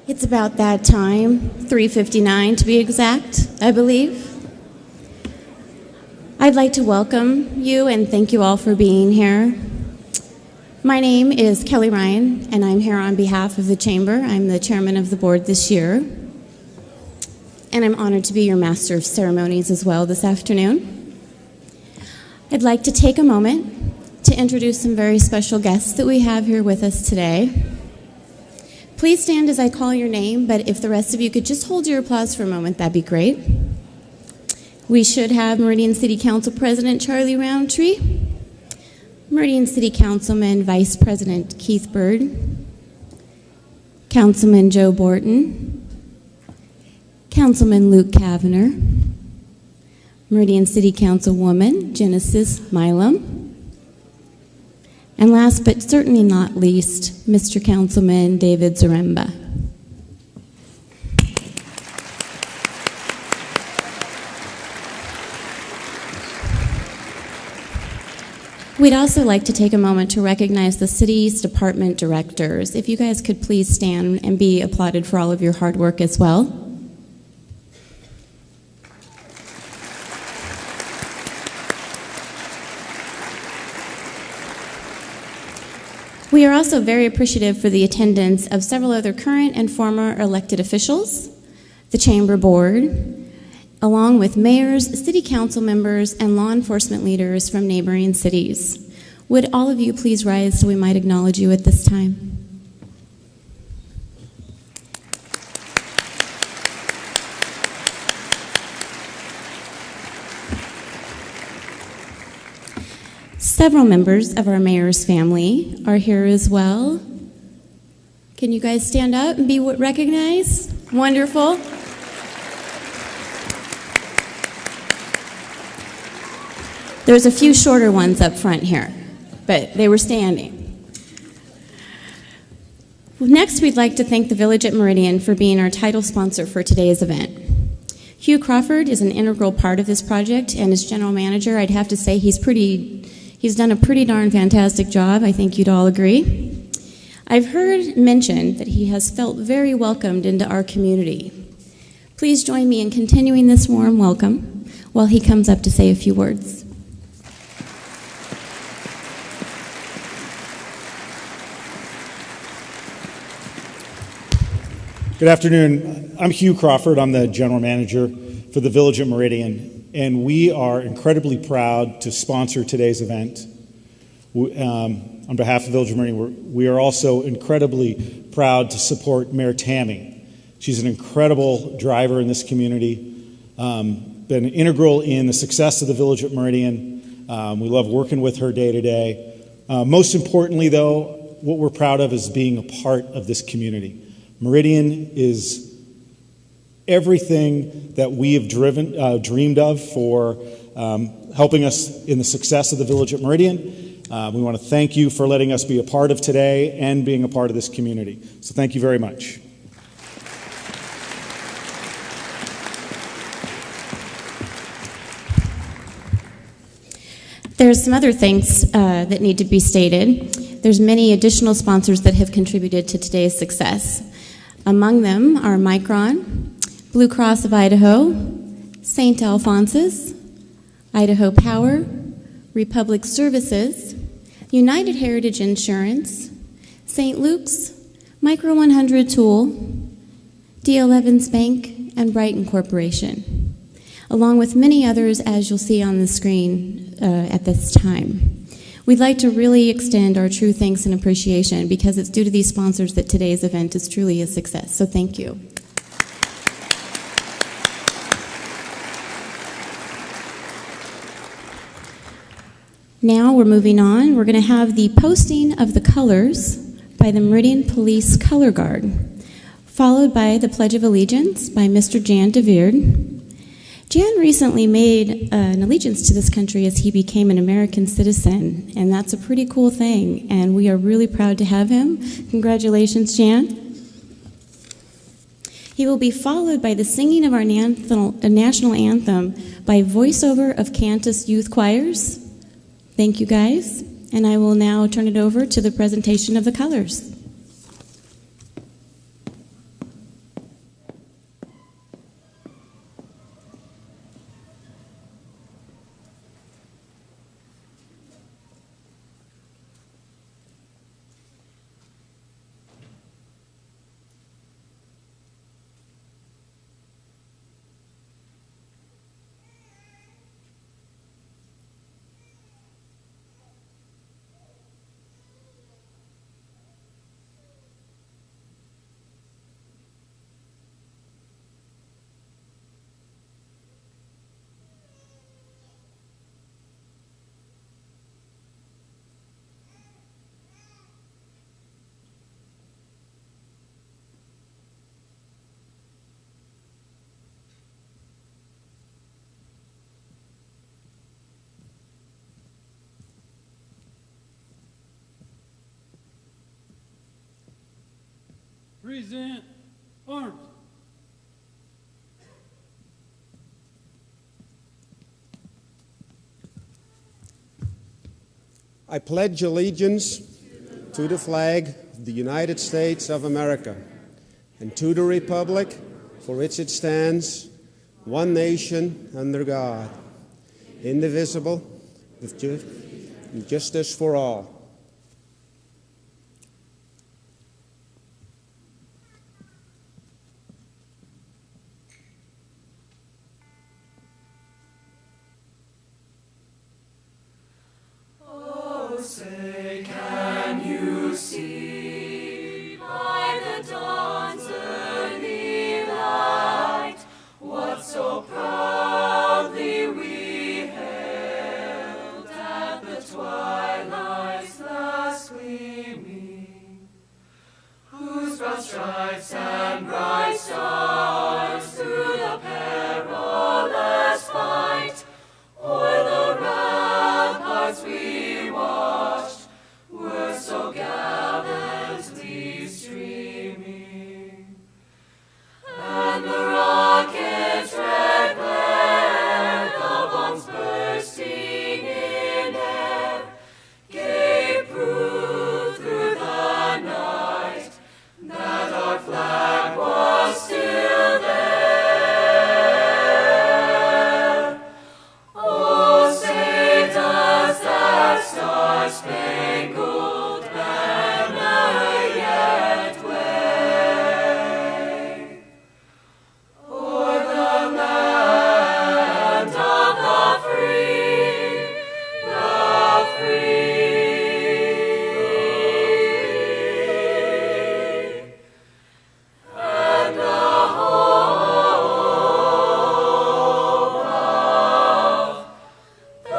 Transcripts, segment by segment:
It's about that time, 3:59 to be exact, I believe. I'd like to welcome you and thank you all for being here. My name is Kelly Ryan, and I'm here on behalf of the Chamber. I'm the chairman of the board this year, and I'm honored to be your master of ceremonies as well this afternoon. I'd like to take a moment to introduce some very special guests that we have here with us today. Please stand as I call your name, but if the rest of you could just hold your applause for a moment, that'd be great. We should have Meridian City Council President Charlie Roundtree, Meridian City Councilman Vice President Keith Bird, Councilman Joe Borton, Councilman Luke Kavanagh, Meridian City Councilwoman Genesis Milam, and last but certainly not least, Mr. Councilman David Zaremba. We'd also like to take a moment to recognize the city's department directors. If you guys could please stand and be applauded for all of your hard work as well. We are also very appreciative for the attendance of several other current and former elected officials, the Chamber Board, along with mayors, city council members, and law enforcement leaders from neighboring cities. Would all of you please rise so we might acknowledge you at this time? Several members of our mayor's family are here as well. Can you guys stand up and be recognized? Wonderful. There's a few shorter ones up front here, but they were standing. Next, we'd like to thank the Village at Meridian for being our title sponsor for today's event. Hugh Crawford is an integral part of this project, and as general manager, I'd have to say he's done a pretty darn fantastic job. I think you'd all agree. I've heard mentioned that he has felt very welcomed into our community. Please join me in continuing this warm welcome while he comes up to say a few words. Good afternoon. I'm Hugh Crawford. I'm the general manager for the Village at Meridian, and we are incredibly proud to sponsor today's event. On behalf of the Village of Meridian, we are also incredibly proud to support Mayor Tammy. She's an incredible driver in this community, been integral in the success of the Village at Meridian. We love working with her day to day. Most importantly, though, what we're proud of is being a part of this community. Meridian is everything that we have dreamed of for helping us in the success of the Village at Meridian. We want to thank you for letting us be a part of today and being a part of this community. So thank you very much. There's some other things that need to be stated. There's many additional sponsors that have contributed to today's success. Among them are Micron, Blue Cross of Idaho, St. Alphonsus, Idaho Power, Republic Services, United Heritage Insurance, St. Luke's, Micro 100 Tool, D.L. Evans Bank, and Brighton Corporation, along with many others as you'll see on the screen at this time. We'd like to really extend our true thanks and appreciation because it's due to these sponsors that today's event is truly a success. So thank you. Now we're moving on. We're going to have the posting of the colors by the Meridian Police Color Guard, followed by the Pledge of Allegiance by Mr. Jan DeVeerd. Jan recently made an allegiance to this country as he became an American citizen, and that's a pretty cool thing, and we are really proud to have him. Congratulations, Jan. He will be followed by the singing of our national anthem by voiceover of Cantus Youth Choirs. Thank you, guys, and I will now turn it over to the presentation of the colors. present arms. I pledge allegiance to the flag of the United States of America and to the republic for which it stands, one nation under God, indivisible, with justice for all. Say, can you see by the dawn's early light what so proudly we hailed at the twilight's last gleaming, whose broad stripes and bright stars through the perilous fight o'er the ramparts we watched were so gallantly streaming, and the rocket's red glare, the bombs bursting in air, gave proof through the night that our flag was still there. Oh, say does that star-spangled banner yet wave o'er the land of the free, and the hope of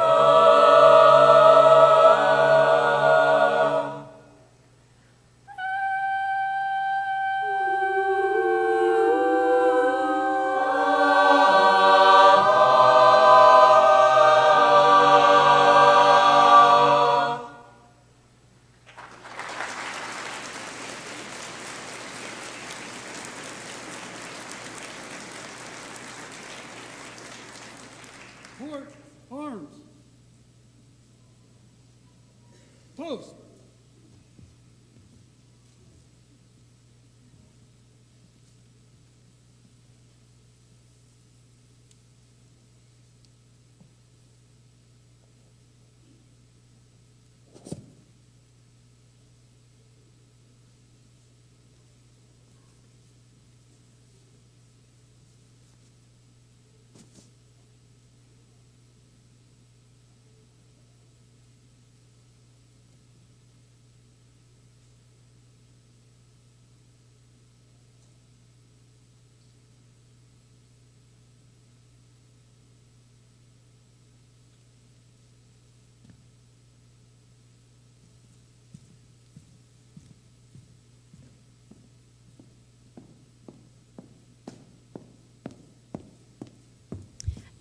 Port arms. Post.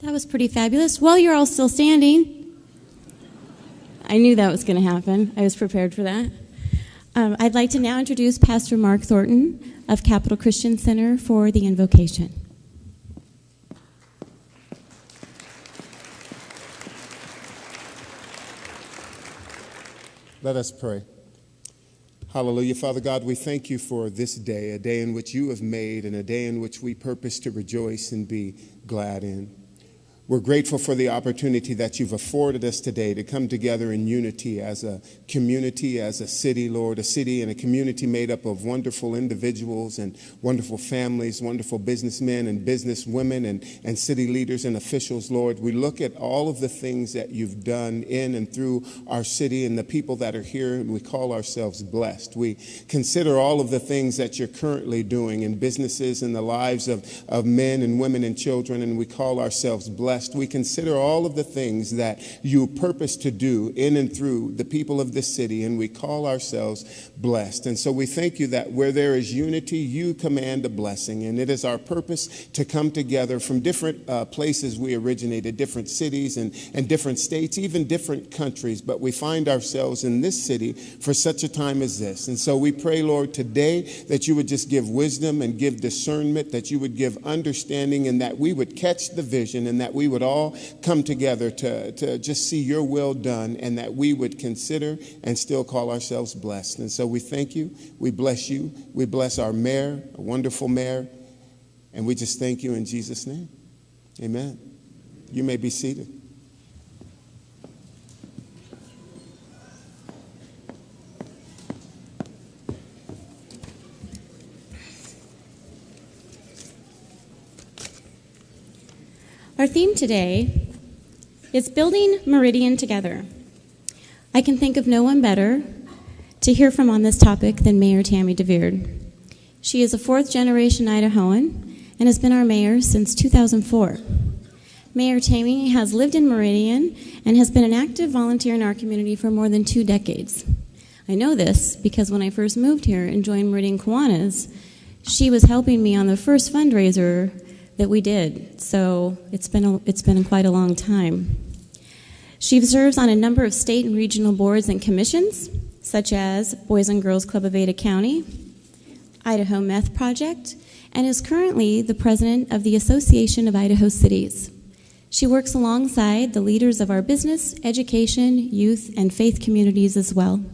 That was pretty fabulous. Well, you're all still standing. I knew that was going to happen. I was prepared for that. I'd like to now introduce Pastor Mark Thornton of Capital Christian Center for the invocation. Let us pray. Hallelujah. Father God, we thank you for this day, a day in which you have made and a day in which we purpose to rejoice and be glad in. We're grateful for the opportunity that you've afforded us today to come together in unity as a community, as a city, Lord, a city and a community made up of wonderful individuals and wonderful families, wonderful businessmen and businesswomen and city leaders and officials, Lord. We look at all of the things that you've done in and through our city and the people that are here, and we call ourselves blessed. We consider all of the things that you're currently doing in businesses and the lives of men and women and children, and we call ourselves blessed blessed. We consider all of the things that you purpose to do in and through the people of this city, and we call ourselves blessed. And so we thank you that where there is unity, you command a blessing. And it is our purpose to come together from different places we originated, different cities and different states, even different countries. But we find ourselves in this city for such a time as this. And so we pray, Lord, today that you would just give wisdom and give discernment, that you would give understanding, and that we would catch the vision, and that we would all come together to just see your will done, and that we would consider and still call ourselves blessed. And so we thank you. We bless you. We bless our mayor, a wonderful mayor, and we just thank you in Jesus' name. Amen. You may be seated. Our theme today is Building Meridian Together. I can think of no one better to hear from on this topic than Mayor Tammy DeVeard. She is a fourth-generation Idahoan and has been our mayor since 2004. Mayor Tammy has lived in Meridian and has been an active volunteer in our community for more than 2 decades. I know this because when I first moved here and joined Meridian Kiwanis, she was helping me on the first fundraiser that we did, so it's been quite a long time. She serves on a number of state and regional boards and commissions, such as Boys and Girls Club of Ada County, Idaho Meth Project, and is currently the president of the Association of Idaho Cities. She works alongside the leaders of our business, education, youth, and faith communities as well.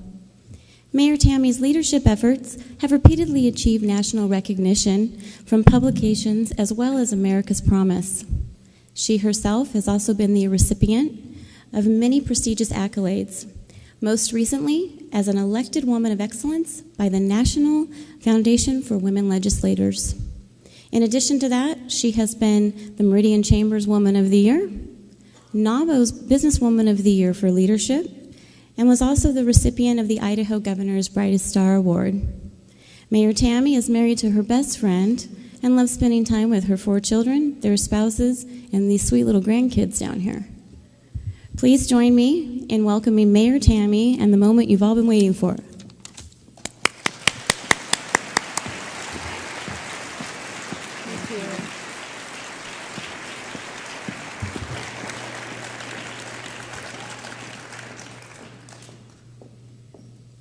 Mayor Tammy's leadership efforts have repeatedly achieved national recognition from publications as well as America's Promise. She herself has also been the recipient of many prestigious accolades, most recently as an elected Woman of Excellence by the National Foundation for Women Legislators. In addition to that, she has been the Meridian Chamber's Woman of the Year, NAWBO's Businesswoman of the Year for Leadership, and was also the recipient of the Idaho Governor's Brightest Star Award. Mayor Tammy is married to her best friend and loves spending time with her 4 children, their spouses, and these sweet little grandkids down here. Please join me in welcoming Mayor Tammy and the moment you've all been waiting for.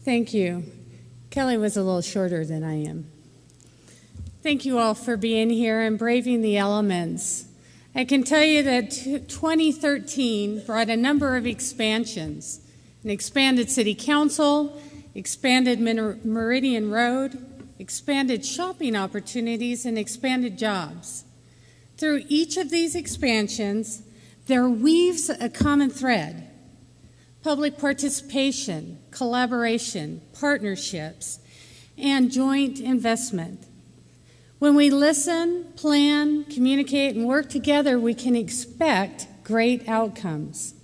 Thank you. Kelly was a little shorter than I am. Thank you all for being here and braving the elements. I can tell you that 2013 brought a number of expansions. An expanded city council, expanded Meridian Road, expanded shopping opportunities, and expanded jobs. Through each of these expansions, there weaves a common thread. Public participation, collaboration, partnerships, and joint investment. When we listen, plan, communicate, and work together, we can expect great outcomes.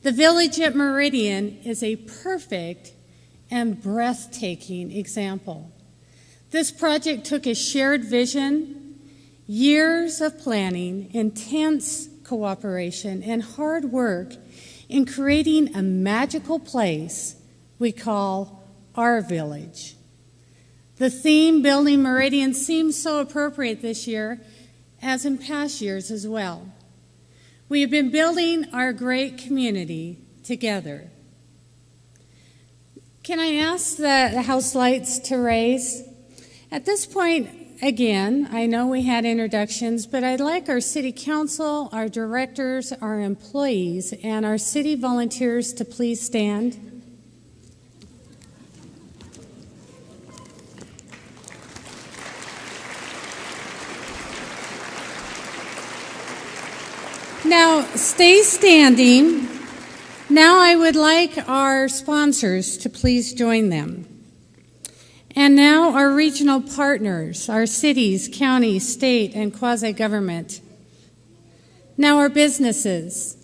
The village at Meridian is a perfect and breathtaking example. This project took a shared vision, years of planning, intense cooperation, and hard work in creating a magical place we call our village. The theme, Building Meridian, seems so appropriate this year, as in past years as well. We have been building our great community together. Can I ask the house lights to raise? At this point, again, I know we had introductions, but I'd like our city council, our directors, our employees, and our city volunteers to please stand. Now, stay standing. Now I would like our sponsors to please join them. And now our regional partners, our cities, counties, state, and quasi-government. Now our businesses,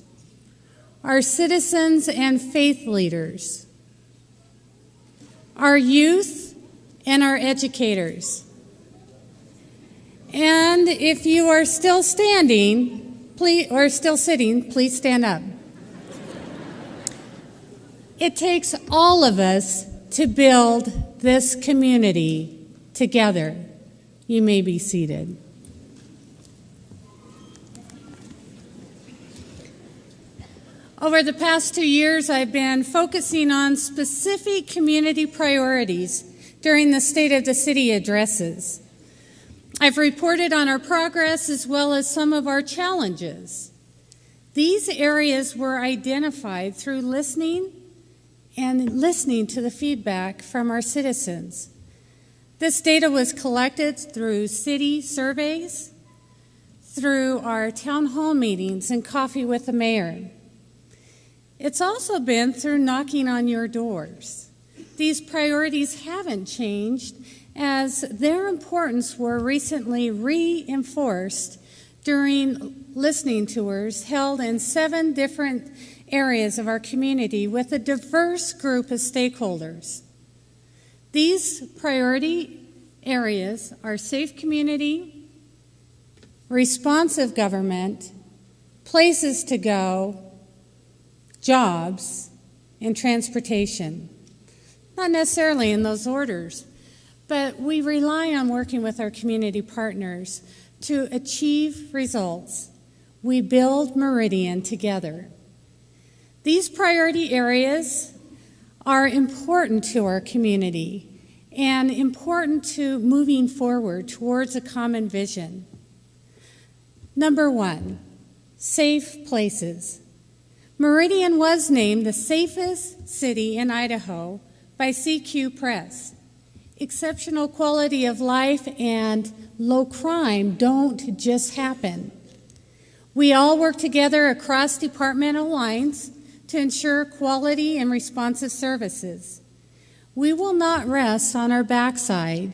our citizens and faith leaders, our youth and our educators. And if you are still standing, please, or still sitting, please stand up. It takes all of us to build this community together. You may be seated. Over the past 2 years, I've been focusing on specific community priorities during the State of the City addresses. I've reported on our progress as well as some of our challenges. These areas were identified through listening to the feedback from our citizens. This data was collected through city surveys, through our town hall meetings and coffee with the mayor. It's also been through knocking on your doors. These priorities haven't changed, as their importance were recently reinforced during listening tours held in 7 different areas of our community with a diverse group of stakeholders. These priority areas are safe community, responsive government, places to go, jobs, and transportation. Not necessarily in those orders, but we rely on working with our community partners to achieve results. We build Meridian together. These priority areas are important to our community and important to moving forward towards a common vision. Number 1, safe places. Meridian was named the safest city in Idaho by CQ Press. Exceptional quality of life and low crime don't just happen. We all work together across departmental lines to ensure quality and responsive services. We will not rest on our backside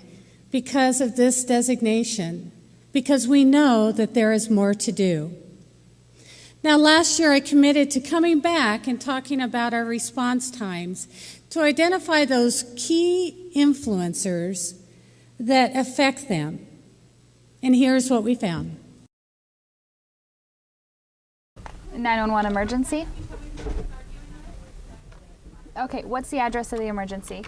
because of this designation, because we know that there is more to do. Now, last year I committed to coming back and talking about our response times to identify those key influencers that affect them. And here's what we found. 911 emergency. Okay, what's the address of the emergency?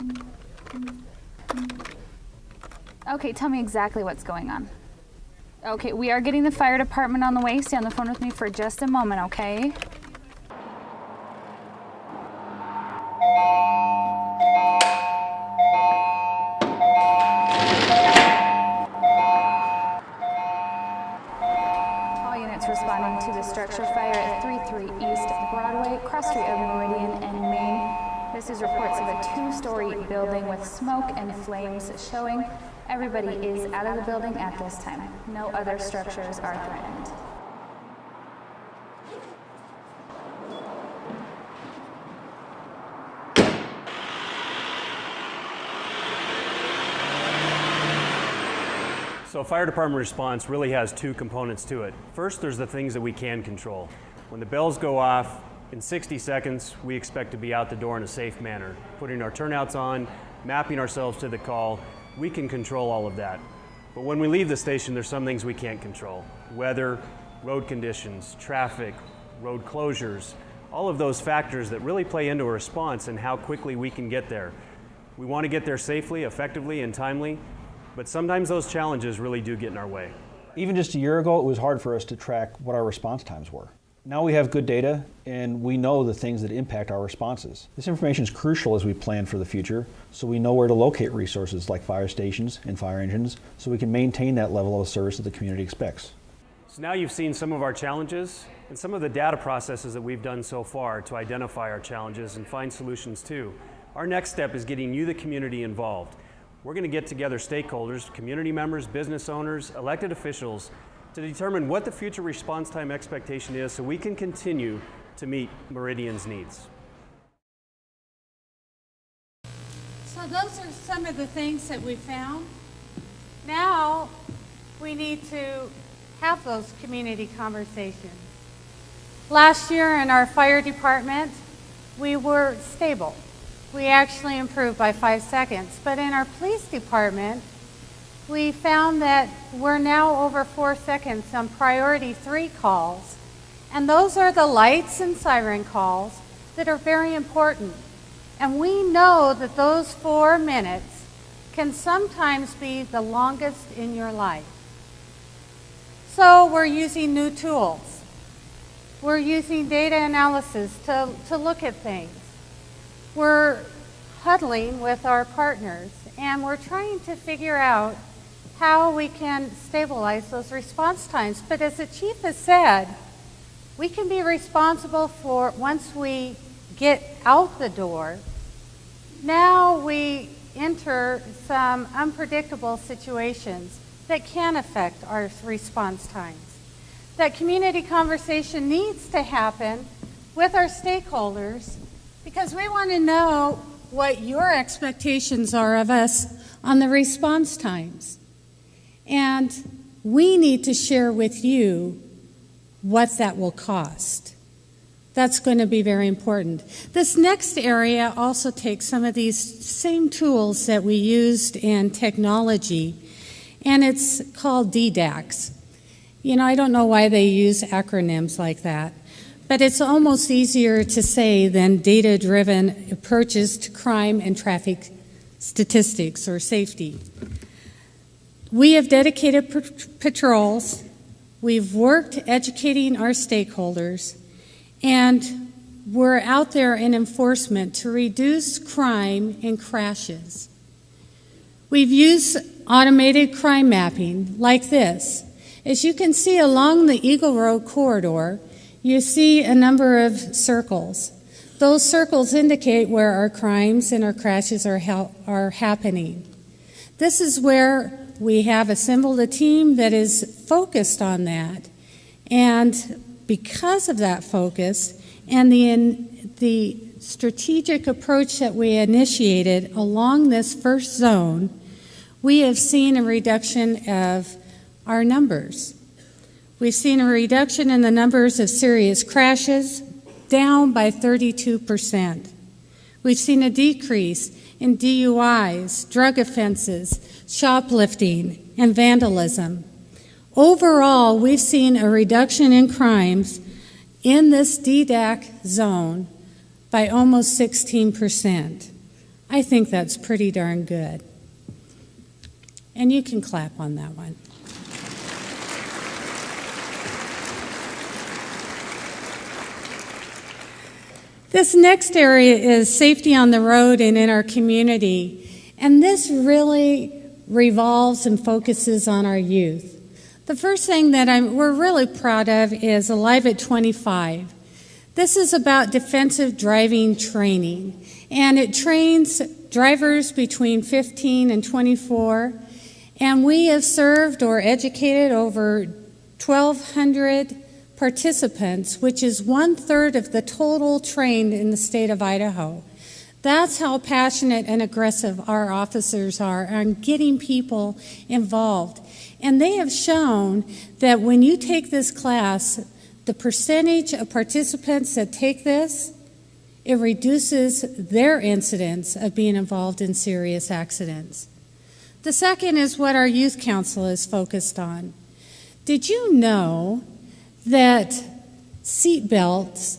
Okay, tell me exactly what's going on. Okay, we are getting the fire department on the way. Stay on the phone with me for just a moment, okay? All units responding to the structure fire at 33 East Broadway, cross street of Meridian and Main. This is reports of a 2-story building with smoke and flames showing. Everybody is out of the building at this time. No other structures are threatened. So fire department response really has 2 components to it. First, there's the things that we can control. When the bells go off, in 60 seconds, we expect to be out the door in a safe manner, putting our turnouts on, mapping ourselves to the call. We can control all of that. But when we leave the station, there's some things we can't control. Weather, road conditions, traffic, road closures, all of those factors that really play into a response and how quickly we can get there. We want to get there safely, effectively, and timely, but sometimes those challenges really do get in our way. Even just a year ago, it was hard for us to track what our response times were. Now we have good data, and we know the things that impact our responses. This information is crucial as we plan for the future, so we know where to locate resources like fire stations and fire engines, so we can maintain that level of service that the community expects. So now you've seen some of our challenges and some of the data processes that we've done so far to identify our challenges and find solutions too. Our next step is getting you, the community, involved. We're going to get together stakeholders, community members, business owners, elected officials, to determine what the future response time expectation is so we can continue to meet Meridian's needs. So those are some of the things that we found. Now we need to have those community conversations. Last year in our fire department, we were stable. We actually improved by 5 seconds. But in our police department, we found that we're now over 4 seconds on priority 3 calls And those are the lights and siren calls that are very important. And we know that those 4 minutes can sometimes be the longest in your life. So we're using new tools. We're using data analysis to look at things. We're huddling with our partners, and we're trying to figure out how we can stabilize those response times. But as the chief has said, we can be responsible for, once we get out the door, now we enter some unpredictable situations that can affect our response times. That community conversation needs to happen with our stakeholders because we want to know what your expectations are of us on the response times. And we need to share with you what that will cost. That's going to be very important. This next area also takes some of these same tools that we used in technology, and it's called DDAX. You know, I don't know why they use acronyms like that, but it's almost easier to say than data-driven approaches to crime and traffic statistics or safety. We have dedicated patrols. We've worked educating our stakeholders, and we're out there in enforcement to reduce crime and crashes. We've used automated crime mapping like this. As you can see along the Eagle Road corridor, you see a number of circles. Those circles indicate where our crimes and our crashes are happening. This is where we have assembled a team that is focused on that. And because of that focus and the strategic approach that we initiated along this first zone, we have seen a reduction of our numbers. We've seen a reduction in the numbers of serious crashes, down by 32%. We've seen a decrease in DUIs, drug offenses, shoplifting, and vandalism. Overall, we've seen a reduction in crimes in this DDAC zone by almost 16%. I think that's pretty darn good. And you can clap on that one. This next area is safety on the road and in our community. And this really revolves and focuses on our youth. The first thing that we're really proud of is Alive at 25. This is about defensive driving training, and it trains drivers between 15 and 24, and we have served or educated over 1,200 participants, which is 1/3 of the total trained in the state of Idaho. That's how passionate and aggressive our officers are on getting people involved. And they have shown that when you take this class, the percentage of participants that take this, it reduces their incidence of being involved in serious accidents. The second is what our youth council is focused on. Did you know that seat belts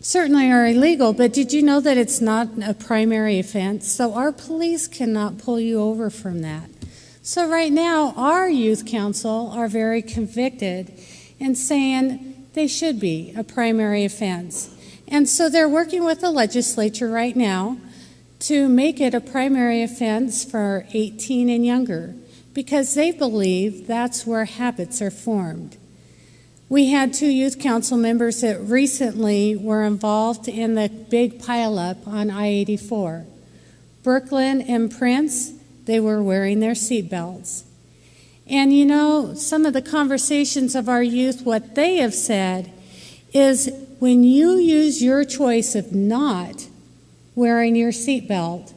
certainly are illegal, but did you know that it's not a primary offense? So our police cannot pull you over from that. So right now, our youth council are very convicted in saying they should be a primary offense. And so they're working with the legislature right now to make it a primary offense for 18 and younger, because they believe that's where habits are formed. We had 2 youth council members that recently were involved in the big pileup on I-84. Brooklyn and Prince, they were wearing their seatbelts. And you know, some of the conversations of our youth, what they have said is when you use your choice of not wearing your seatbelt,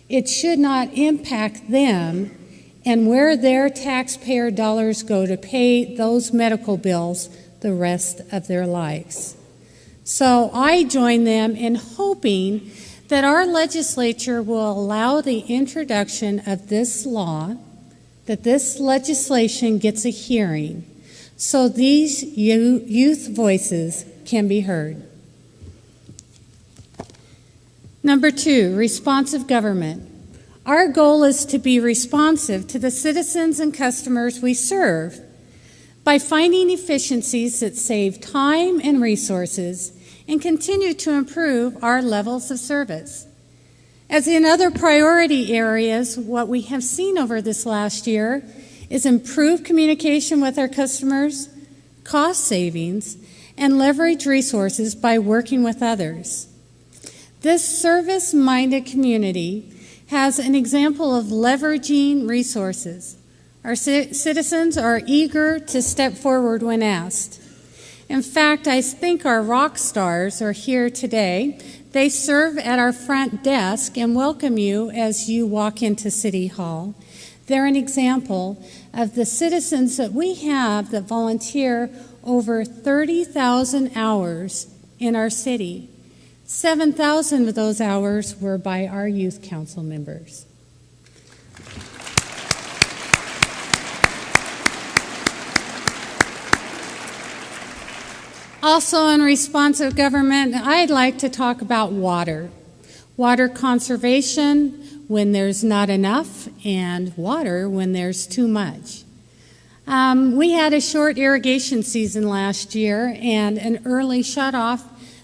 it should not impact them and where their taxpayer dollars go to pay those medical bills the rest of their lives. So I join them in hoping that our legislature will allow the introduction of this law, that this legislation gets a hearing, so these youth voices can be heard. Number 2, responsive government. Our goal is to be responsive to the citizens and customers we serve by finding efficiencies that save time and resources and continue to improve our levels of service. As in other priority areas, what we have seen over this last year is improved communication with our customers, cost savings, and leverage resources by working with others. This service-minded community has an example of leveraging resources. Our citizens are eager to step forward when asked. In fact, I think our rock stars are here today. They serve at our front desk and welcome you as you walk into City Hall. They're an example of the citizens that we have that volunteer over 30,000 hours in our city. 7,000 of those hours were by our youth council members. Also in responsive government, I'd like to talk about water. Water conservation when there's not enough, and water when there's too much. We had a short irrigation season last year and an early shutoff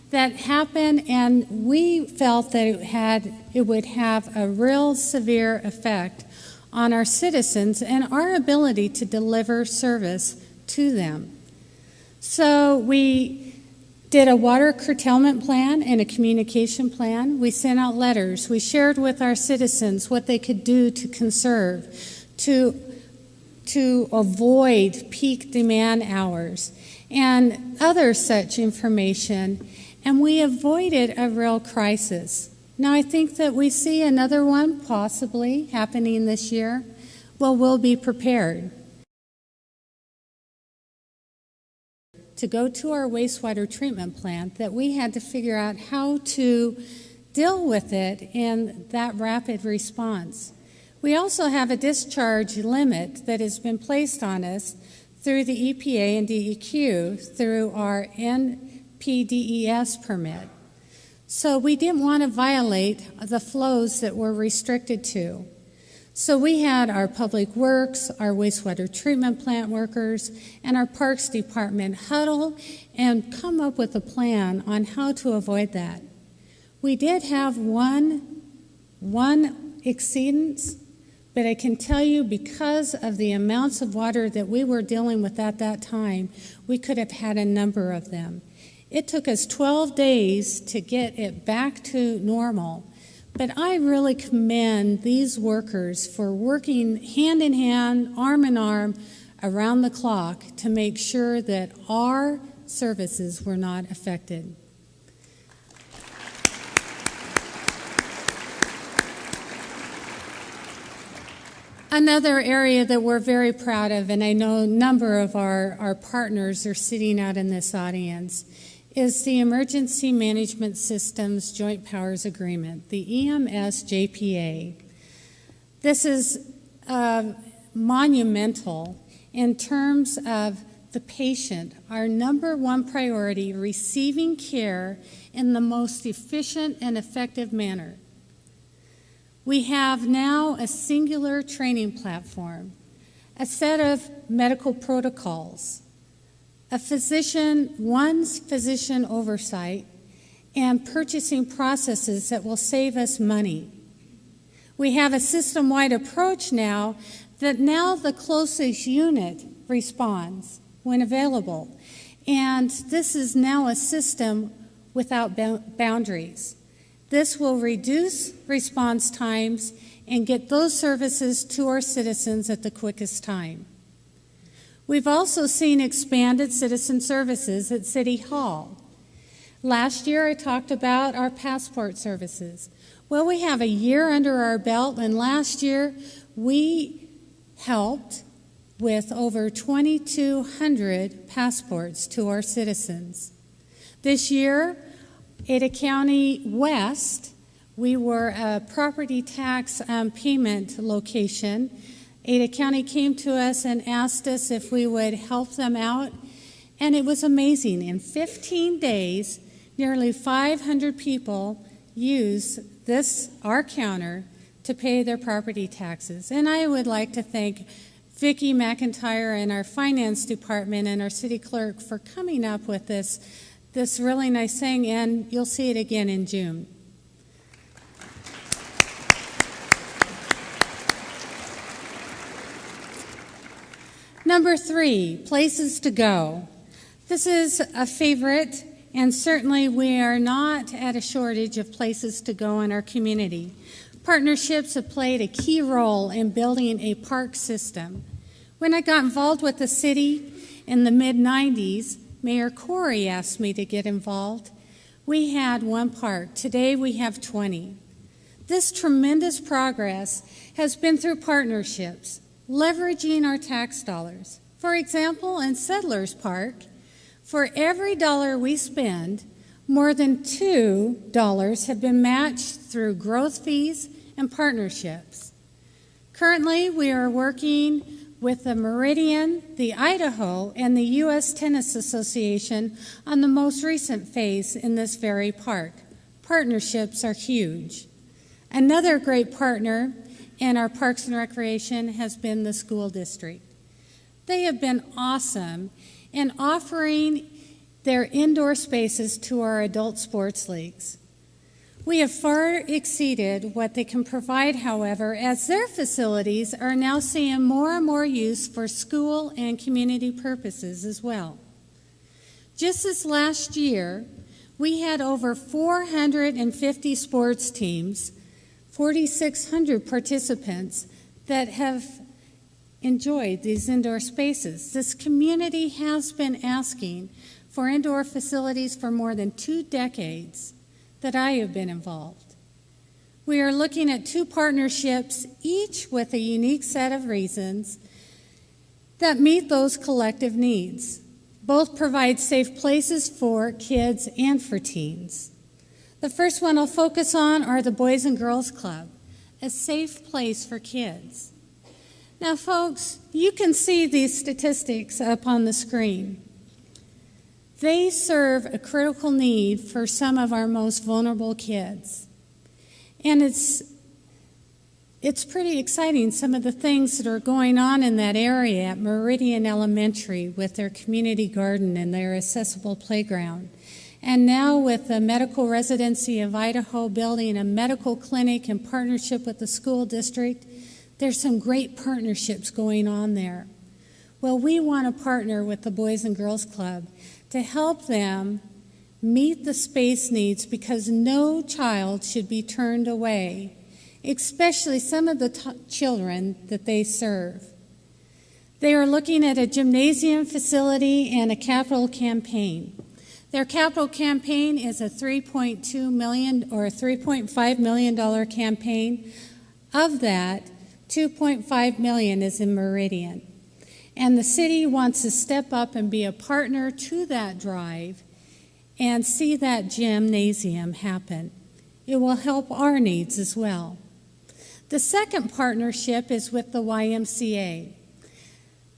that happened, and we felt that it would have a real severe effect on our citizens and our ability to deliver service to them. So we did a water curtailment plan and a communication plan. We sent out letters. We shared with our citizens what they could do to conserve, to avoid peak demand hours, and other such information. And we avoided a real crisis. Now, I think that we see another one possibly happening this year. Well, we'll be prepared. To go to our wastewater treatment plant, that we had to figure out how to deal with it in that rapid response. We also have a discharge limit that has been placed on us through the EPA and DEQ through our NPDES permit. So we didn't want to violate the flows that we're restricted to. So we had our public works, our wastewater treatment plant workers, and our parks department huddle and come up with a plan on how to avoid that. We did have one exceedance, but I can tell you because of the amounts of water that we were dealing with at that time, we could have had a number of them. It took us 12 days to get it back to normal. But I really commend these workers for working hand in hand, arm in arm, around the clock to make sure that our services were not affected. Another area that we're very proud of, and I know a number of our partners are sitting out in this audience, is the Emergency Management Systems Joint Powers Agreement, the EMS JPA. This is monumental in terms of the patient, our number one priority, receiving care in the most efficient and effective manner. We have now a singular training platform, a set of medical protocols, one's physician oversight, and purchasing processes that will save us money. We have a system-wide approach now that now the closest unit responds when available. And this is now a system without boundaries. This will reduce response times and get those services to our citizens at the quickest time. We've also seen expanded citizen services at City Hall. Last year I talked about our passport services. Well, we have a year under our belt, and last year we helped with over 2,200 passports to our citizens. This year, Ada County West, we were a property tax payment location, Ada County came to us and asked us if we would help them out, and it was amazing. In 15 days, nearly 500 people used our counter to pay their property taxes. And I would like to thank Vicki McIntyre and our finance department and our city clerk for coming up with this really nice thing, and you'll see it again in June. Number 3, places to go. This is a favorite, and certainly we are not at a shortage of places to go in our community. Partnerships have played a key role in building a park system. When I got involved with the city in the mid-90s, Mayor Corey asked me to get involved. We had 1 park. Today we have 20. This tremendous progress has been through partnerships, leveraging our tax dollars. For example, in Settlers Park, for every dollar we spend, more than $2 have been matched through growth fees and partnerships. Currently, we are working with the Meridian, the Idaho, and the U.S. Tennis Association on the most recent phase in this very park. Partnerships are huge. Another great partner in our Parks and Recreation has been the school district. They have been awesome in offering their indoor spaces to our adult sports leagues. We have far exceeded what they can provide, however, as their facilities are now seeing more and more use for school and community purposes as well. Just this last year, we had over 450 sports teams, 4,600 participants that have enjoyed these indoor spaces. This community has been asking for indoor facilities for more than 2 decades that I have been involved. We are looking at 2 partnerships, each with a unique set of reasons that meet those collective needs. Both provide safe places for kids and for teens. The first one I'll focus on are the Boys and Girls Club, a safe place for kids. Now, folks, you can see these statistics up on the screen. They serve a critical need for some of our most vulnerable kids. And it's pretty exciting, some of the things that are going on in that area at Meridian Elementary with their community garden and their accessible playground. And now with the Medical Residency of Idaho building a medical clinic in partnership with the school district, there's some great partnerships going on there. Well, we want to partner with the Boys and Girls Club to help them meet the space needs, because no child should be turned away, especially some of the children that they serve. They are looking at a gymnasium facility and a capital campaign. Their capital campaign is a $3.2 million or $3.5 million campaign. Of that, $2.5 million is in Meridian. And the city wants to step up and be a partner to that drive and see that gymnasium happen. It will help our needs as well. The second partnership is with the YMCA.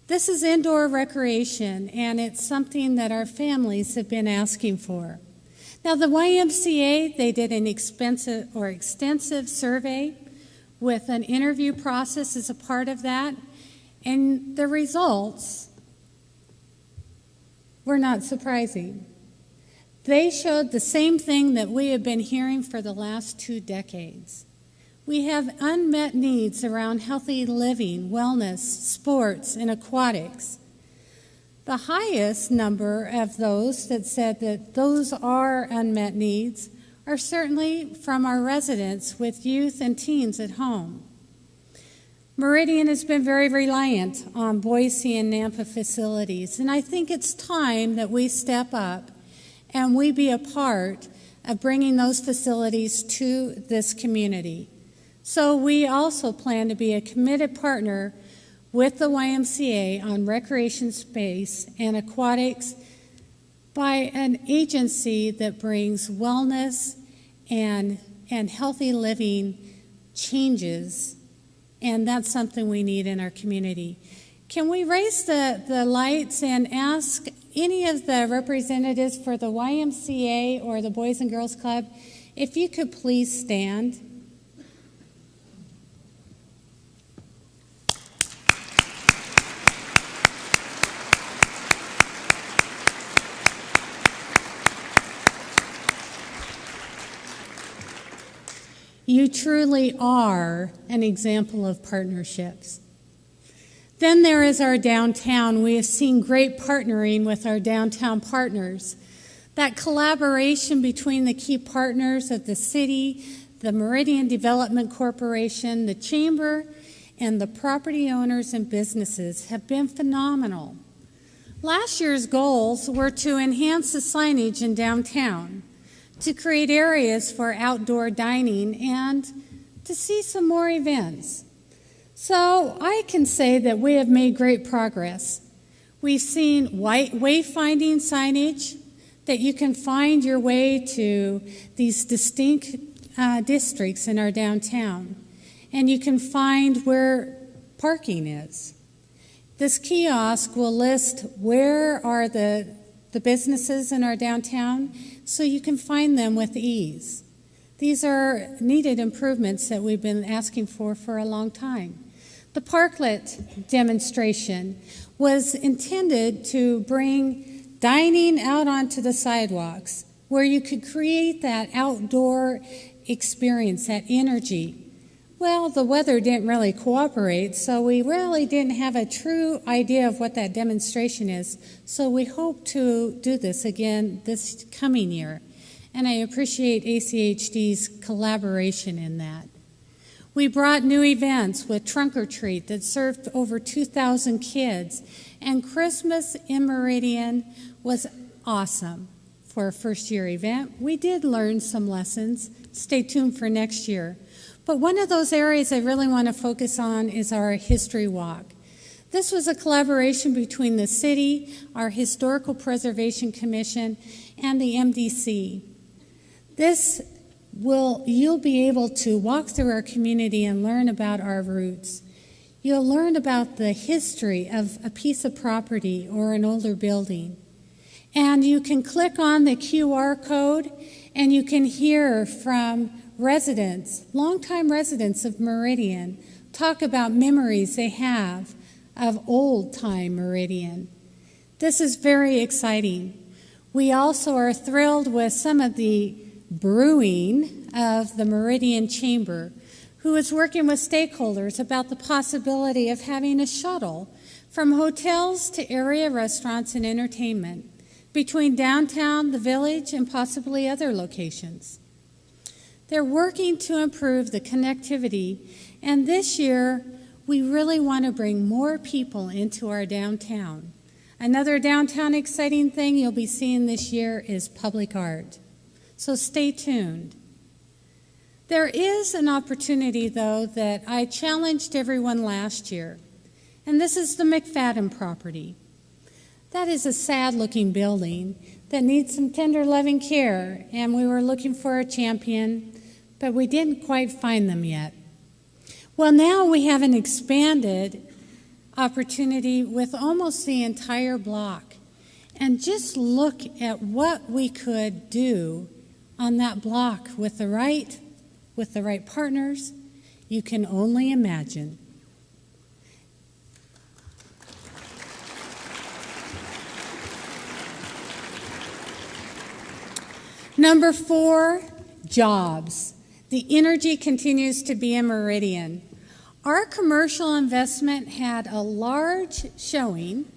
This is indoor recreation, and it's something that our families have been asking for. Now, the YMCA, they did an extensive survey with an interview process as a part of that. And the results were not surprising. They showed the same thing that we have been hearing for the last 2 decades. We have unmet needs around healthy living, wellness, sports, and aquatics. The highest number of those that said that those are unmet needs are certainly from our residents with youth and teens at home. Meridian has been very reliant on Boise and Nampa facilities, and I think it's time that we step up and we be a part of bringing those facilities to this community. So we also plan to be a committed partner with the YMCA on recreation space and aquatics by an agency that brings wellness and healthy living changes And that's something we need in our community. Can we raise the lights and ask any of the representatives for the YMCA or the Boys and Girls Club if you could please stand? You truly are an example of partnerships. Then there is our downtown. We have seen great partnering with our downtown partners. That collaboration between the key partners of the city, the Meridian Development Corporation, the Chamber, and the property owners and businesses have been phenomenal. Last year's goals were to enhance the signage in downtown, to create areas for outdoor dining, and to see some more events. So I can say that we have made great progress. We've seen wayfinding signage that you can find your way to these distinct districts in our downtown, and you can find where parking is. This kiosk will list where are the businesses in our downtown, so you can find them with ease. These are needed improvements that we've been asking for a long time. The parklet demonstration was intended to bring dining out onto the sidewalks, where you could create that outdoor experience, that energy. Well, the weather didn't really cooperate, so we really didn't have a true idea of what that demonstration is. So we hope to do this again this coming year. And I appreciate ACHD's collaboration in that. We brought new events with Trunk or Treat that served over 2,000 kids. And Christmas in Meridian was awesome for a first-year event. We did learn some lessons. Stay tuned for next year. But one of those areas I really want to focus on is our History Walk. This was a collaboration between the city, our Historical Preservation Commission, and the MDC. You'll be able to walk through our community and learn about our roots. You'll learn about the history of a piece of property or an older building. And you can click on the QR code and you can hear from residents, longtime residents of Meridian, talk about memories they have of old-time Meridian. This is very exciting. We also are thrilled with some of the brewing of the Meridian Chamber, who is working with stakeholders about the possibility of having a shuttle from hotels to area restaurants and entertainment between downtown, the village, and possibly other locations. They're working to improve the connectivity, and this year we really want to bring more people into our downtown. Another downtown exciting thing you'll be seeing this year is public art. So stay tuned. There is an opportunity, though, that I challenged everyone last year, and this is the McFadden property. That is a sad-looking building that needs some tender, loving care, and we were looking for a champion, but we didn't quite find them yet. Well, now we have an expanded opportunity with almost the entire block. And just look at what we could do on that block with the right partners. You can only imagine. Number 4, jobs. The energy continues to be in Meridian. Our commercial investment had a large showing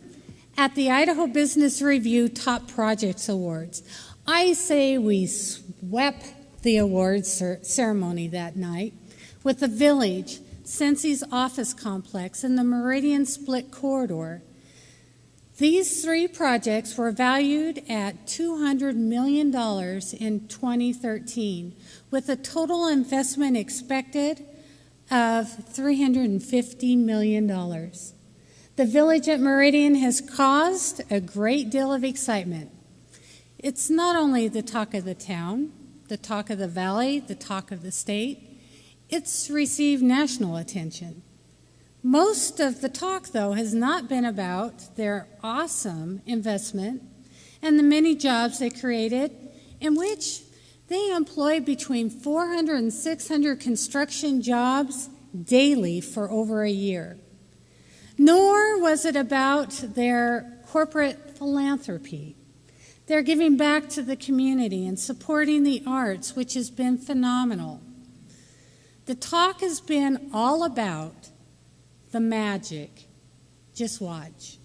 at the Idaho Business Review Top Projects Awards. I say we swept the awards ceremony that night with the Village, Sensi's office complex, and the Meridian Split Corridor. These 3 projects were valued at $200 million in 2013, with a total investment expected of $350 million. The Village at Meridian has caused a great deal of excitement. It's not only the talk of the town, the talk of the valley, the talk of the state. It's received national attention. Most of the talk, though, has not been about their awesome investment and the many jobs they created, in which they employ between 400 and 600 construction jobs daily for over a year. Nor was it about their corporate philanthropy. They're giving back to the community and supporting the arts, which has been phenomenal. The talk has been all about the magic. Just watch.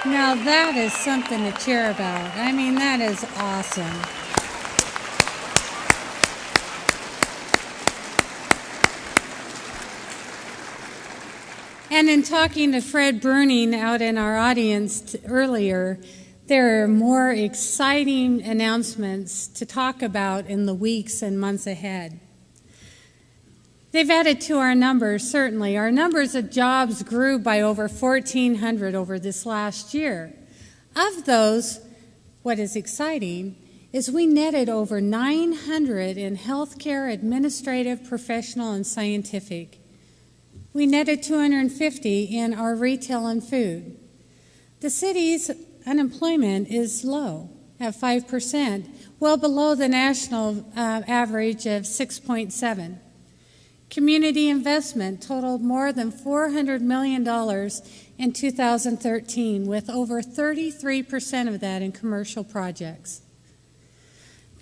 Now that is something to cheer about. I mean, that is awesome. And in talking to Fred Bruning out in our audience earlier, there are more exciting announcements to talk about in the weeks and months ahead. They've added to our numbers, certainly. Our numbers of jobs grew by over 1,400 over this last year. Of those, what is exciting is we netted over 900 in healthcare, administrative, professional, and scientific. We netted 250 in our retail and food. The city's unemployment is low at 5%, well below the national average of 6.7%. Community investment totaled more than $400 million in 2013, with over 33% of that in commercial projects.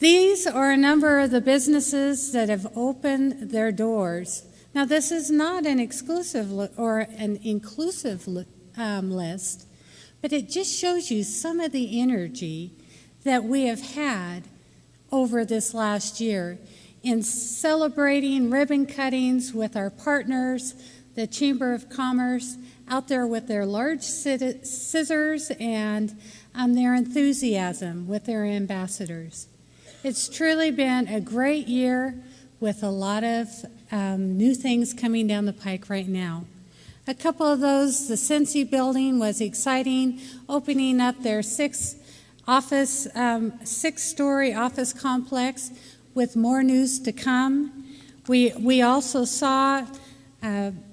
These are a number of the businesses that have opened their doors. Now, this is not an exclusive or an inclusive list, but it just shows you some of the energy that we have had over this last year in celebrating ribbon cuttings with our partners, the Chamber of Commerce, out there with their large scissors and their enthusiasm with their ambassadors. It's truly been a great year with a lot of new things coming down the pike right now. A couple of those, the Cincy building was exciting, opening up their six-story office complex with more news to come. We also saw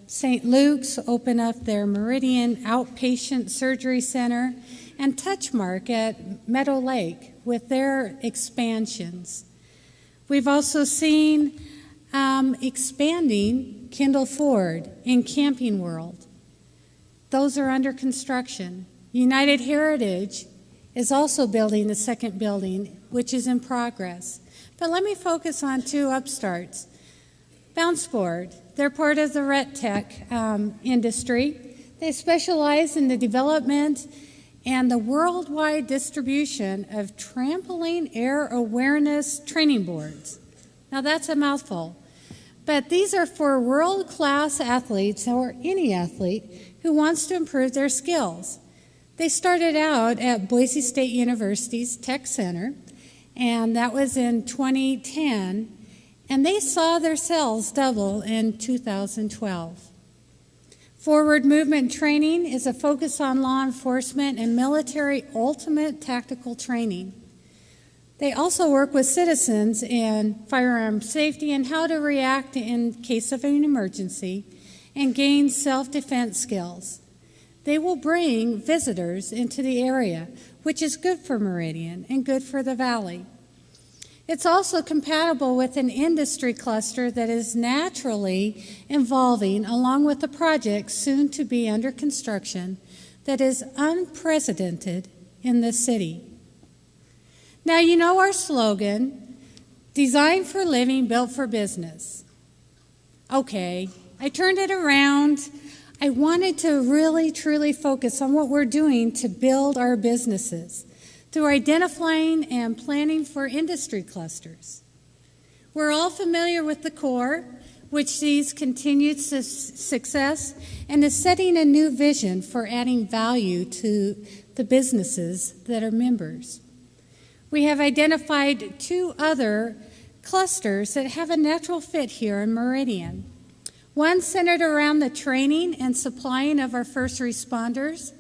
St. Luke's open up their Meridian Outpatient Surgery Center and Touchmark at Meadow Lake with their expansions. We've also seen expanding Kendall Ford in Camping World. Those are under construction. United Heritage is also building the second building, which is in progress. But let me focus on two upstarts. Bounce Board, they're part of the ret tech industry. They specialize in the development and the worldwide distribution of trampoline air awareness training boards. Now that's a mouthful, but these are for world-class athletes or any athlete who wants to improve their skills. They started out at Boise State University's Tech Center, and that was in 2010, and they saw their sales double in 2012. Forward movement training is a focus on law enforcement and military ultimate tactical training. They also work with citizens in firearm safety and how to react in case of an emergency and gain self-defense skills. They will bring visitors into the area, which is good for Meridian and good for the Valley. It's also compatible with an industry cluster that is naturally evolving along with the project soon to be under construction that is unprecedented in the city. Now, you know our slogan, designed for living, built for business. Okay, I turned it around. I wanted to really, truly focus on what we're doing to build our businesses through identifying and planning for industry clusters. We're all familiar with the core, which sees continued success and is setting a new vision for adding value to the businesses that are members. We have identified two other clusters that have a natural fit here in Meridian. One centered around the training and supplying of our first responders,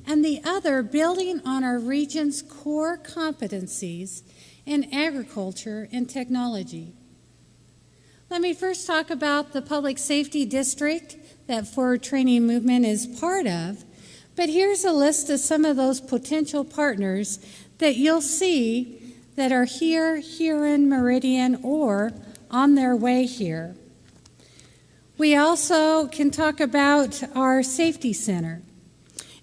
and the other building on our region's core competencies in agriculture and technology. Let me first talk about the public safety district that Forward Training Movement is part of, but here's a list of some of those potential partners that you'll see that are here in Meridian or on their way here. We also can talk about our safety center.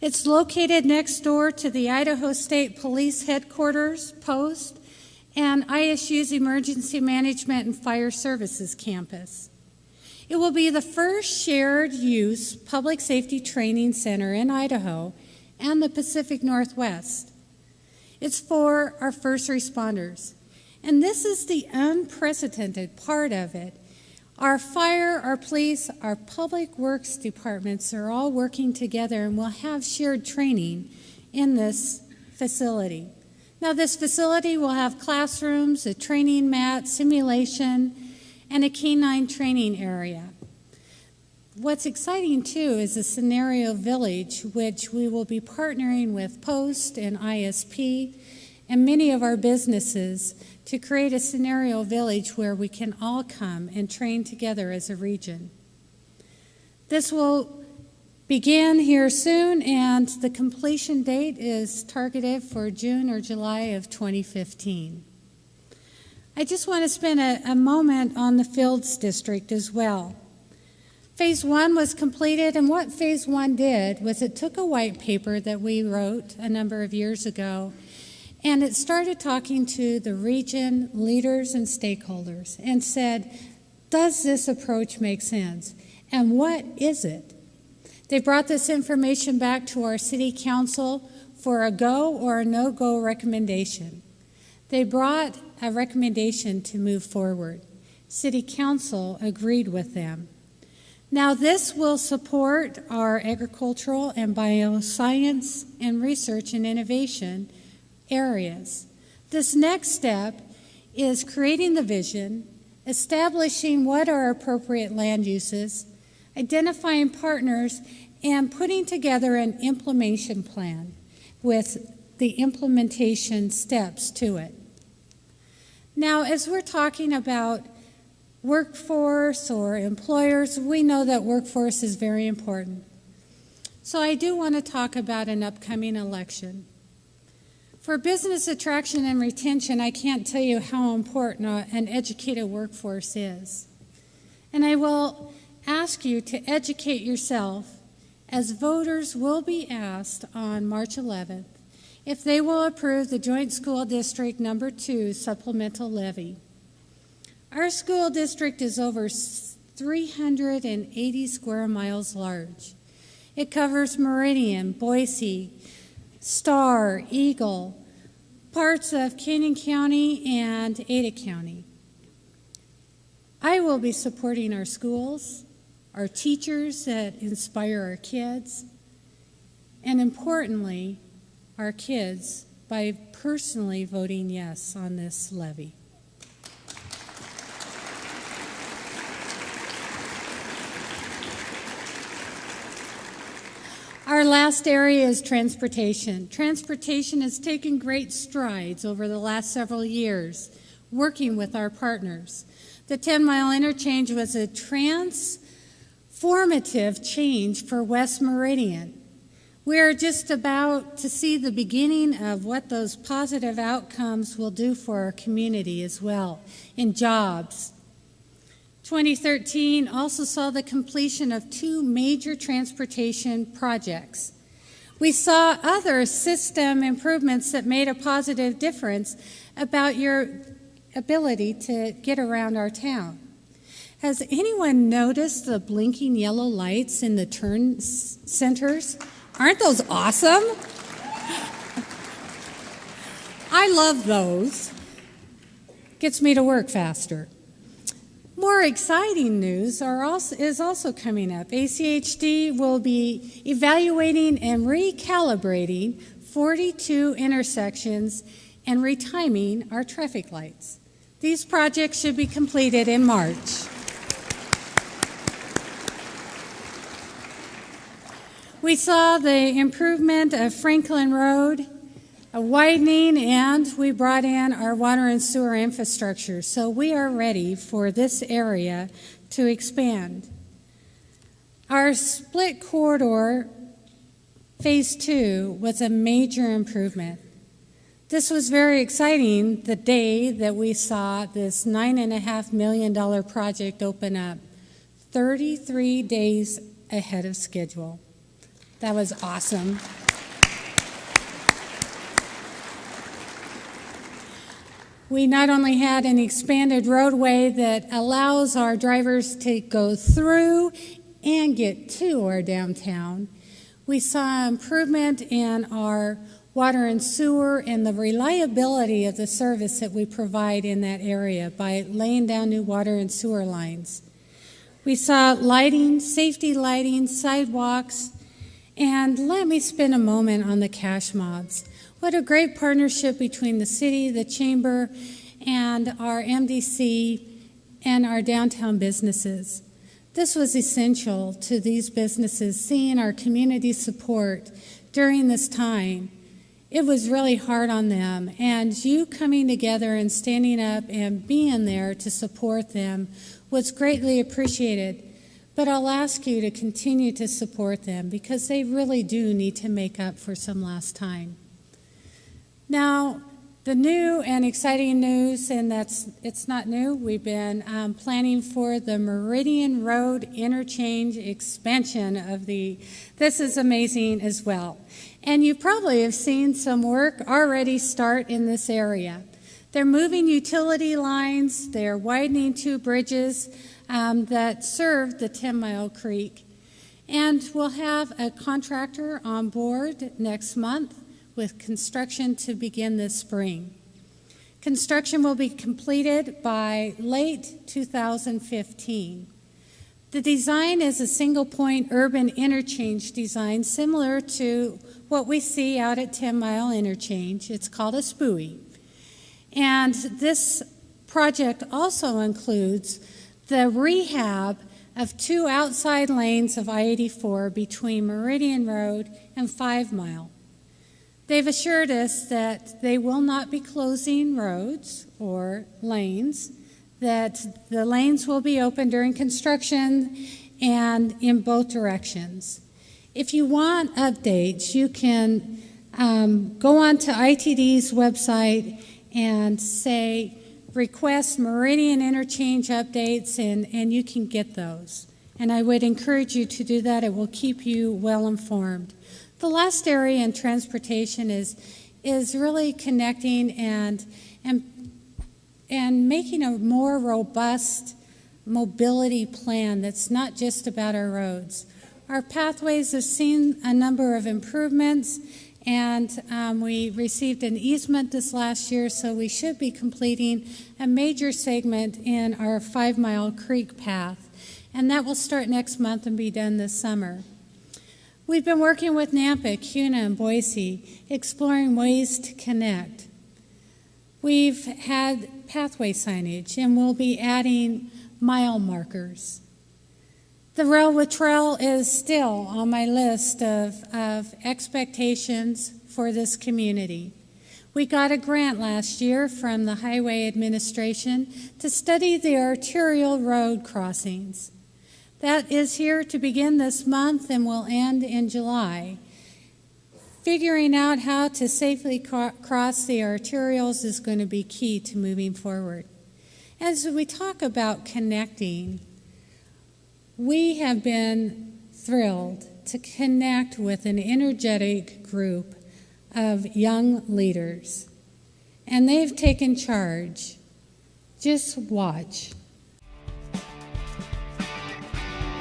It's located next door to the Idaho State Police Headquarters Post and ISU's Emergency Management and Fire Services campus. It will be the first shared-use public safety training center in Idaho and the Pacific Northwest. It's for our first responders, and this is the unprecedented part of it. Our fire, our police, our public works departments are all working together and will have shared training in this facility. Now, this facility will have classrooms, a training mat, simulation, and a canine training area. What's exciting, too, is a scenario village, which we will be partnering with Post and ISP and many of our businesses to create a scenario village where we can all come and train together as a region. This will begin here soon, and the completion date is targeted for June or July of 2015. I just want to spend a moment on the Fields District as well. Phase 1 was completed, and what Phase 1 did was it took a white paper that we wrote a number of years ago, and it started talking to the region leaders and stakeholders and said, does this approach make sense? And what is it? They brought this information back to our city council for a go or a no-go recommendation. They brought a recommendation to move forward. City council agreed with them. Now, this will support our agricultural and bioscience and research and innovation areas. This next step is creating the vision, establishing what are appropriate land uses, identifying partners, and putting together an implementation plan with the implementation steps to it. Now, as we're talking about workforce or employers, we know that workforce is very important. So I do want to talk about an upcoming election. For business attraction and retention, I can't tell you how important an educated workforce is. And I will ask you to educate yourself as voters will be asked on March 11th if they will approve the Joint School District Number 2 supplemental levy. Our school district is over 380 square miles large. It covers Meridian, Boise, Star, Eagle, parts of Canyon County and Ada County. I will be supporting our schools, our teachers that inspire our kids, and importantly, our kids by personally voting yes on this levy. Our last area is transportation. Transportation has taken great strides over the last several years, working with our partners. The 10-mile interchange was a transformative change for West Meridian. We are just about to see the beginning of what those positive outcomes will do for our community as well in jobs. 2013 also saw the completion of 2 major transportation projects. We saw other system improvements that made a positive difference about your ability to get around our town. Has anyone noticed the blinking yellow lights in the turn centers? Aren't those awesome? I love those. Gets me to work faster. More exciting news is also coming up. ACHD will be evaluating and recalibrating 42 intersections and retiming our traffic lights. These projects should be completed in March. We saw the improvement of Franklin Road, a widening, and we brought in our water and sewer infrastructure. So we are ready for this area to expand. Our split corridor, Phase 2, was a major improvement. This was very exciting the day that we saw this $9.5 million project open up, 33 days ahead of schedule. That was awesome. We not only had an expanded roadway that allows our drivers to go through and get to our downtown, we saw improvement in our water and sewer and the reliability of the service that we provide in that area by laying down new water and sewer lines. We saw lighting, safety lighting, sidewalks, and let me spend a moment on the cash mobs. What a great partnership between the city, the chamber, and our MDC and our downtown businesses. This was essential to these businesses, seeing our community support during this time. It was really hard on them, and you coming together and standing up and being there to support them was greatly appreciated. But I'll ask you to continue to support them because they really do need to make up for some lost time. Now, the new and exciting news, and it's not new, we've been planning for the Meridian Road interchange expansion of this is amazing as well. And you probably have seen some work already start in this area. They're moving utility lines, they're widening 2 bridges that serve the 10-mile creek. And we'll have a contractor on board next month with construction to begin this spring. Construction will be completed by late 2015. The design is a single-point urban interchange design similar to what we see out at 10-mile interchange. It's called a SPUI. And this project also includes the rehab of 2 outside lanes of I-84 between Meridian Road and 5 Mile. They've assured us that they will not be closing roads or lanes, that the lanes will be open during construction and in both directions. If you want updates, you can go on to ITD's website and say, request Meridian interchange updates, and you can get those. And I would encourage you to do that. It will keep you well informed. The last area in transportation is really connecting and making a more robust mobility plan that's not just about our roads. Our pathways have seen a number of improvements, and we received an easement this last year, so we should be completing a major segment in our 5 Mile Creek path, and that will start next month and be done this summer. We've been working with Nampa, CUNA, and Boise, exploring ways to connect. We've had pathway signage, and we'll be adding mile markers. The railway trail is still on my list of expectations for this community. We got a grant last year from the Highway Administration to study the arterial road crossings. That is here to begin this month and will end in July. Figuring out how to safely cross the arterials is going to be key to moving forward. As we talk about connecting, we have been thrilled to connect with an energetic group of young leaders, and they've taken charge. Just watch.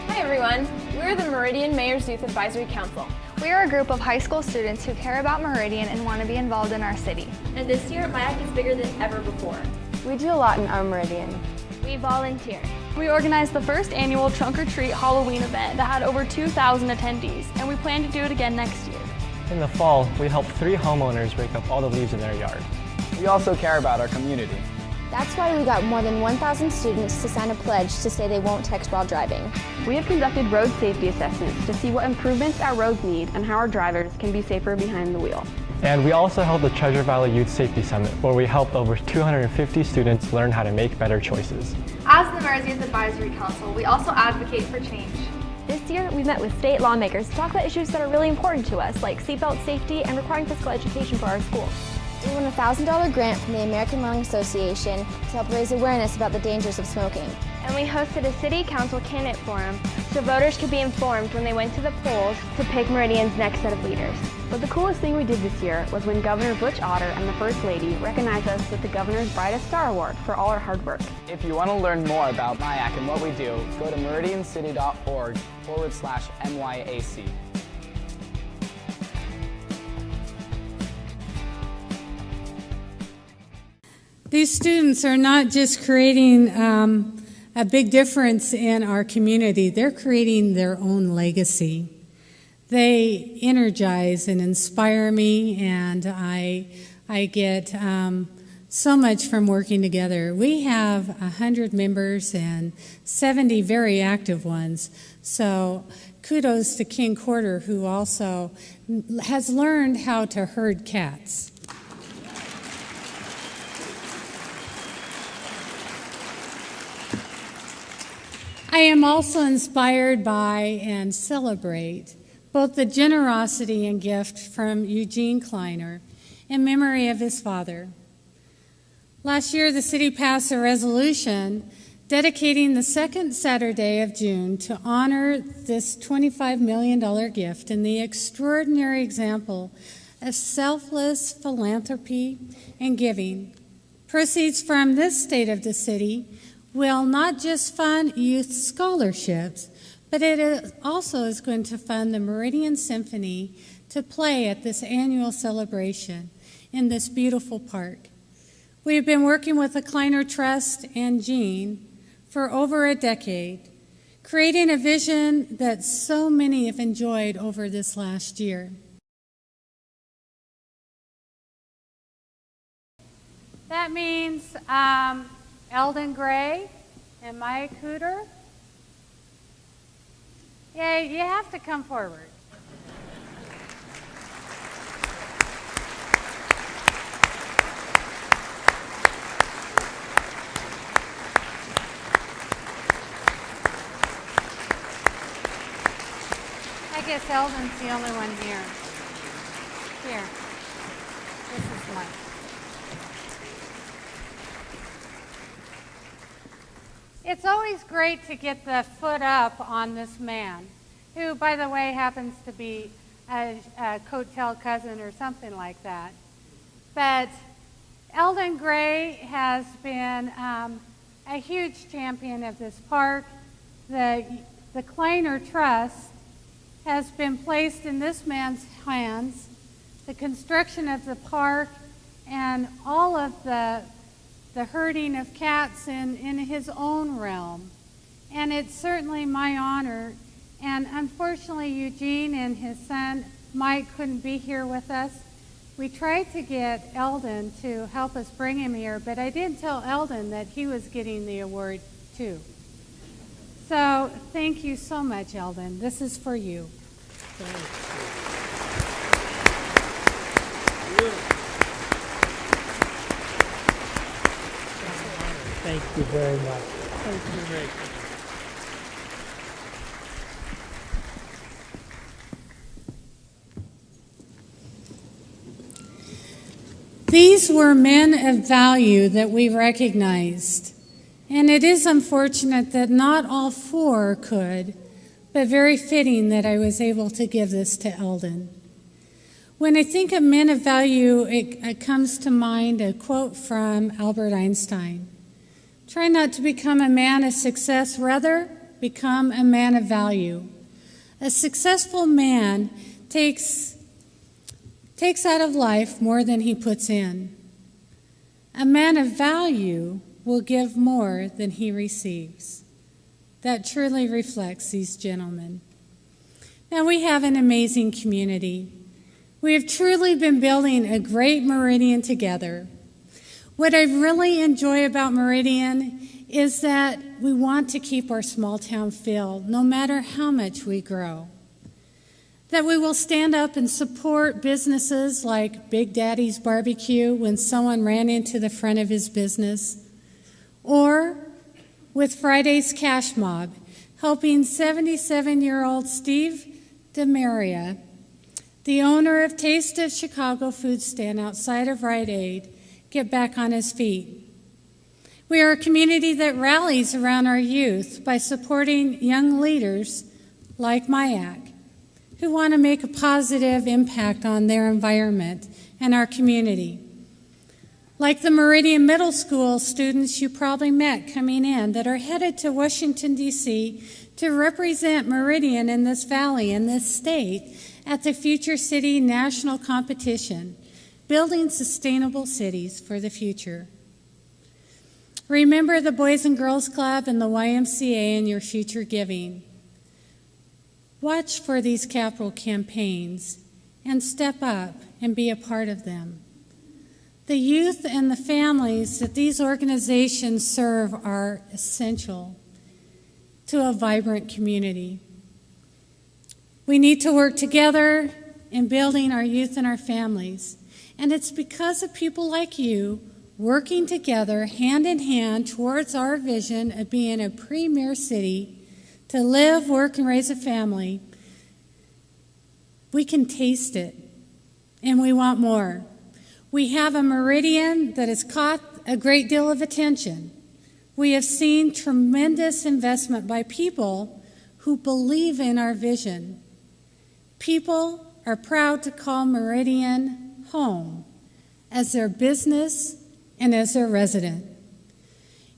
Hi everyone, we're the Meridian Mayor's Youth Advisory Council. We are a group of high school students who care about Meridian and want to be involved in our city. And this year, MIAC is bigger than ever before. We do a lot in our Meridian. We volunteer. We organized the first annual Trunk or Treat Halloween event that had over 2,000 attendees, and we plan to do it again next year. In the fall, we helped 3 homeowners rake up all the leaves in their yard. We also care about our community. That's why we got more than 1,000 students to sign a pledge to say they won't text while driving. We have conducted road safety assessments to see what improvements our roads need and how our drivers can be safer behind the wheel. And we also held the Treasure Valley Youth Safety Summit, where we helped over 250 students learn how to make better choices. As the Mayor's Youth Advisory Council, we also advocate for change. This year, we met with state lawmakers to talk about issues that are really important to us, like seatbelt safety and requiring physical education for our schools. We won a $1,000 grant from the American Lung Association to help raise awareness about the dangers of smoking. And we hosted a city council candidate forum so voters could be informed when they went to the polls to pick Meridian's next set of leaders. But the coolest thing we did this year was when Governor Butch Otter and the First Lady recognized us with the Governor's Brightest Star Award for all our hard work. If you want to learn more about MIAC and what we do, go to meridiancity.org/MYAC. These students are not just creating a big difference in our community, they're creating their own legacy. They energize and inspire me, and I get so much from working together. We have 100 members and 70 very active ones, so kudos to King Quarter, who also has learned how to herd cats. I am also inspired by and celebrate both the generosity and gift from Eugene Kleiner in memory of his father. Last year, the city passed a resolution dedicating the second Saturday of June to honor this $25 million gift and the extraordinary example of selfless philanthropy and giving. Proceeds from this state of the city will not just fund youth scholarships, but it also is going to fund the Meridian Symphony to play at this annual celebration in this beautiful park. We have been working with the Kleiner Trust and Gene for over a decade, creating a vision that so many have enjoyed over this last year. That means Eldon Gray and Maya Cooter. Yeah, you have to come forward. I guess Eldon's the only one here. Here. This is one. It's always great to get the foot up on this man, who, by the way, happens to be a coattail cousin or something like that. But Eldon Gray has been a huge champion of this park. The Kleiner Trust has been placed in this man's hands. The construction of the park and all of the herding of cats in his own realm. And it's certainly my honor. And unfortunately, Eugene and his son, Mike, couldn't be here with us. We tried to get Eldon to help us bring him here, but I did tell Eldon that he was getting the award too. So thank you so much, Eldon. This is for you. Thank you very much. Thank you. Great. These were men of value that we recognized, and it is unfortunate that not all four could, but very fitting that I was able to give this to Eldon. When I think of men of value, it comes to mind a quote from Albert Einstein. Try not to become a man of success, rather become a man of value. A successful man takes out of life more than he puts in. A man of value will give more than he receives. That truly reflects these gentlemen. Now, we have an amazing community. We have truly been building a great Meridian together. What I really enjoy about Meridian is that we want to keep our small town feel, no matter how much we grow. That we will stand up and support businesses like Big Daddy's Barbecue when someone ran into the front of his business, or with Friday's Cash Mob, helping 77-year-old Steve DeMaria, the owner of Taste of Chicago food stand outside of Rite Aid, get back on his feet. We are a community that rallies around our youth by supporting young leaders like Mayak, who want to make a positive impact on their environment and our community. Like the Meridian Middle School students you probably met coming in that are headed to Washington, D.C. to represent Meridian in this valley, in this state, at the Future City National Competition, Building Sustainable Cities for the Future. Remember the Boys and Girls Club and the YMCA in your future giving. Watch for these capital campaigns and step up and be a part of them. The youth and the families that these organizations serve are essential to a vibrant community. We need to work together in building our youth and our families. And it's because of people like you working together hand in hand towards our vision of being a premier city to live, work, and raise a family. We can taste it, and we want more. We have a Meridian that has caught a great deal of attention. We have seen tremendous investment by people who believe in our vision. People are proud to call Meridian home as their business and as their resident.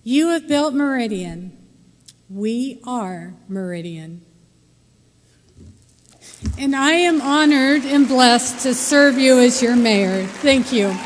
You have built Meridian. We are Meridian. And I am honored and blessed to serve you as your mayor. Thank you.